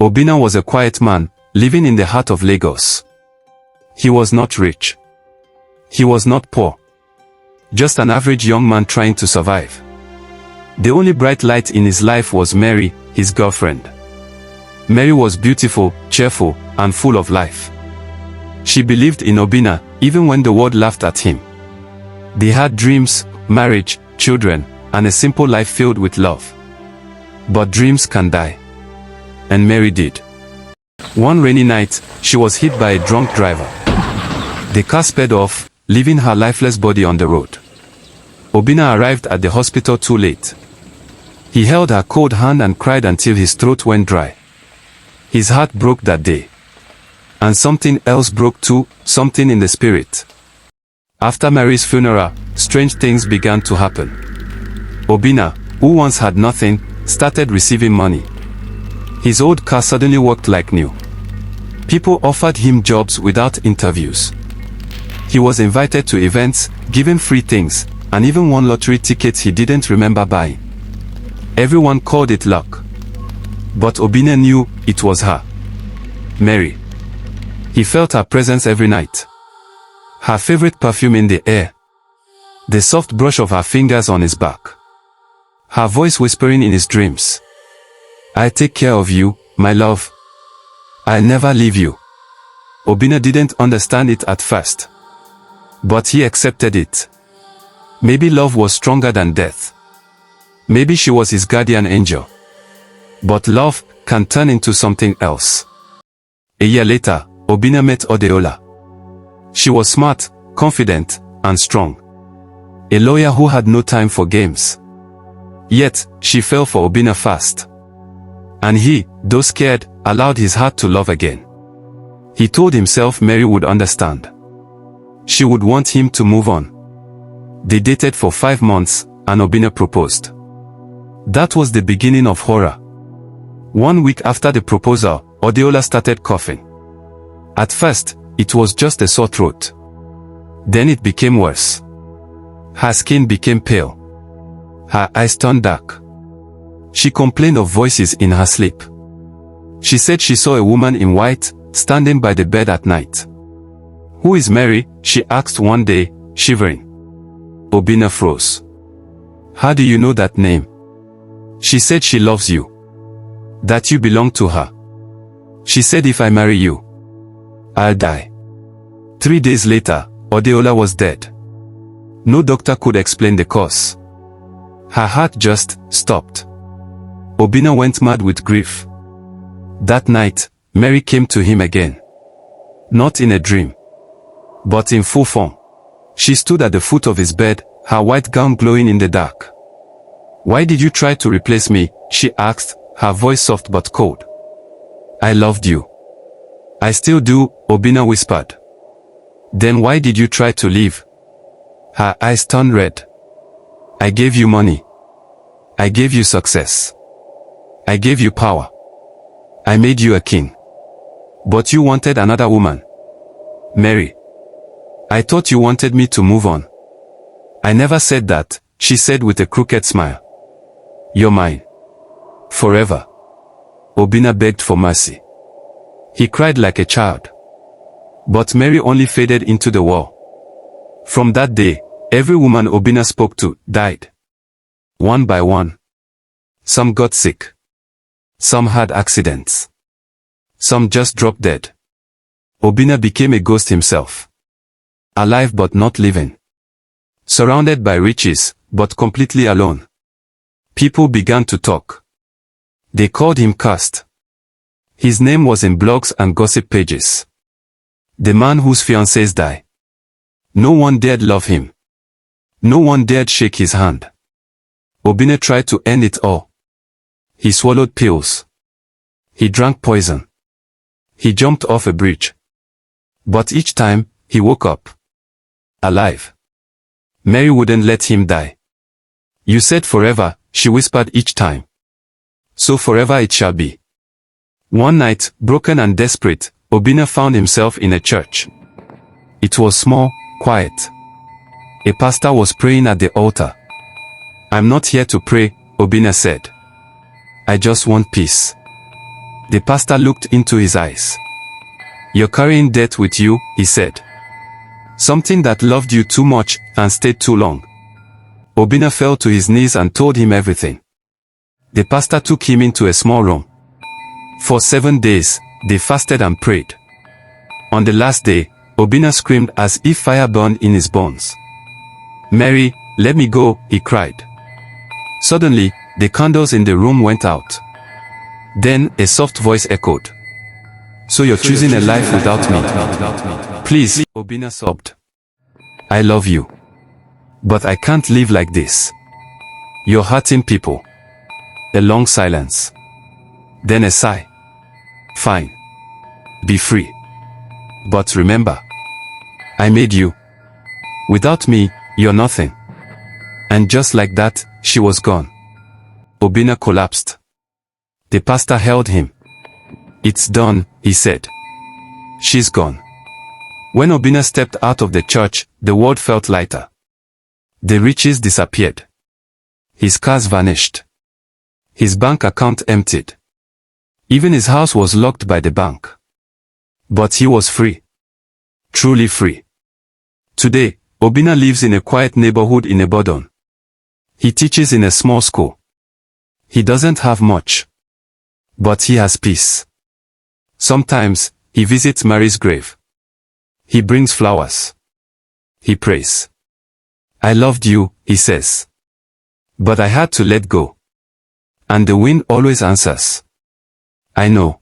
Obinna was a quiet man, living in the heart of Lagos. He was not rich. He was not poor. Just an average young man trying to survive. The only bright light in his life was Mary, his girlfriend. Mary was beautiful, cheerful, and full of life. She believed in Obinna, even when the world laughed at him. They had dreams, marriage, children, and a simple life filled with love. But dreams can die. And Mary did. One rainy night, she was hit by a drunk driver. The car sped off, leaving her lifeless body on the road. Obinna arrived at the hospital too late. He held her cold hand and cried until his throat went dry. His heart broke that day. And something else broke too, something in the spirit. After Mary's funeral, strange things began to happen. Obinna, who once had nothing, started receiving money. His old car suddenly worked like new. People offered him jobs without interviews. He was invited to events, given free things, and even won lottery tickets he didn't remember buying. Everyone called it luck. But Obinna knew it was her. Mary. He felt her presence every night. Her favorite perfume in the air. The soft brush of her fingers on his back. Her voice whispering in his dreams. "I'll take care of you, my love. I'll never leave you." Obinna didn't understand it at first. But he accepted it. Maybe love was stronger than death. Maybe she was his guardian angel. But love can turn into something else. A year later, Obinna met Odeola. She was smart, confident, and strong. A lawyer who had no time for games. Yet, she fell for Obinna fast. And he, though scared, allowed his heart to love again. He told himself Mary would understand. She would want him to move on. They dated for 5 months, and Obinna proposed. That was the beginning of horror. 1 week after the proposal, Odeola started coughing. At first, it was just a sore throat. Then it became worse. Her skin became pale. Her eyes turned dark. She complained of voices in her sleep. She said she saw a woman in white, standing by the bed at night. "Who is Mary?" she asked one day, shivering. Obinna froze. "How do you know that name?" "She said she loves you. That you belong to her. She said if I marry you, I'll die." 3 days later, Odeola was dead. No doctor could explain the cause. Her heart just stopped. Obinna went mad with grief. That night, Mary came to him again. Not in a dream, but in full form. She stood at the foot of his bed, her white gown glowing in the dark. "Why did you try to replace me?" she asked, her voice soft but cold. "I loved you." "I still do," Obinna whispered. "Then why did you try to leave?" Her eyes turned red. "I gave you money. I gave you success. I gave you power. I made you a king. But you wanted another woman. Mary. I thought you wanted me to move on." "I never said that," she said with a crooked smile. "You're mine. Forever." Obinna begged for mercy. He cried like a child. But Mary only faded into the wall. From that day, every woman Obinna spoke to died. One by one. Some got sick. Some had accidents. Some just dropped dead. Obinna became a ghost himself. Alive but not living. Surrounded by riches, but completely alone. People began to talk. They called him cursed. His name was in blogs and gossip pages. The man whose fiancés die. No one dared love him. No one dared shake his hand. Obinna tried to end it all. He swallowed pills. He drank poison. He jumped off a bridge. But each time, he woke up. Alive. Mary wouldn't let him die. "You said forever," she whispered each time. "So forever it shall be." One night, broken and desperate, Obinna found himself in a church. It was small, quiet. A pastor was praying at the altar. "I'm not here to pray," Obinna said. "I just want peace." The pastor looked into his eyes. You're carrying death with you, he said. Something that loved you too much and stayed too long. Obinna fell to his knees and told him everything. The pastor took him into a small room. For 7 days, they fasted and prayed. On the last day, Obinna screamed as if fire burned in his bones. "Mary, let me go," he cried. Suddenly, the candles in the room went out. Then, a soft voice echoed. "So you're choosing a life without me? Please," Obinna sobbed. "I love you. But I can't live like this. You're hurting people." A long silence. Then a sigh. "Fine. Be free. But remember, I made you. Without me, you're nothing." And just like that, she was gone. Obinna collapsed. The pastor held him. "It's done," he said. "She's gone." When Obinna stepped out of the church, the world felt lighter. The riches disappeared. His cars vanished. His bank account emptied. Even his house was locked by the bank. But he was free. Truly free. Today, Obinna lives in a quiet neighborhood in Ibadan. He teaches in a small school. He doesn't have much. But he has peace. Sometimes, he visits Mary's grave. He brings flowers. He prays. "I loved you," he says. "But I had to let go." And the wind always answers. "I know."